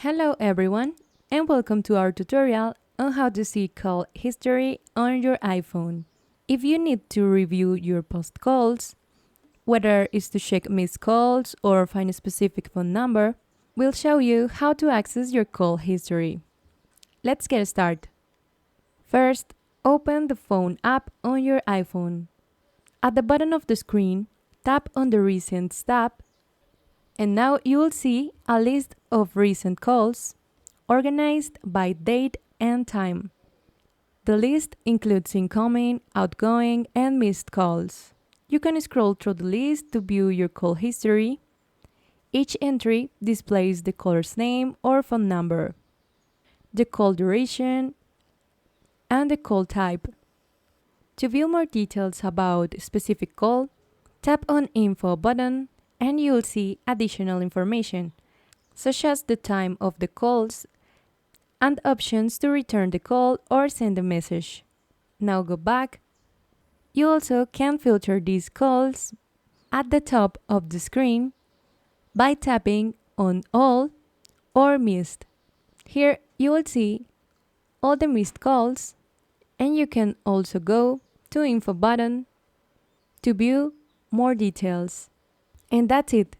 Hello everyone, and welcome to our tutorial on how to see call history on your iPhone. If you need to review your past calls, whether it's to check missed calls or find a specific phone number, we'll show you how to access your call history. Let's get started. First, open the phone app on your iPhone. At the bottom of the screen, tap on the Recent tab, and now you will see a list of recent calls organized by date and time. The list includes incoming, outgoing, and missed calls. You can scroll through the list to view your call history. Each entry displays the caller's name or phone number, the call duration, and the call type. To view more details about a specific call, tap on Info button and you'll see additional information, such as the time of the calls and options to return the call or send a message. Now go back. You also can filter these calls at the top of the screen by tapping on All or Missed. Here you will see all the missed calls, and you can also go to Info button to view more details. And that's it.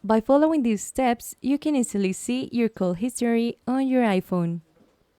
By following these steps, you can easily see your call history on your iPhone.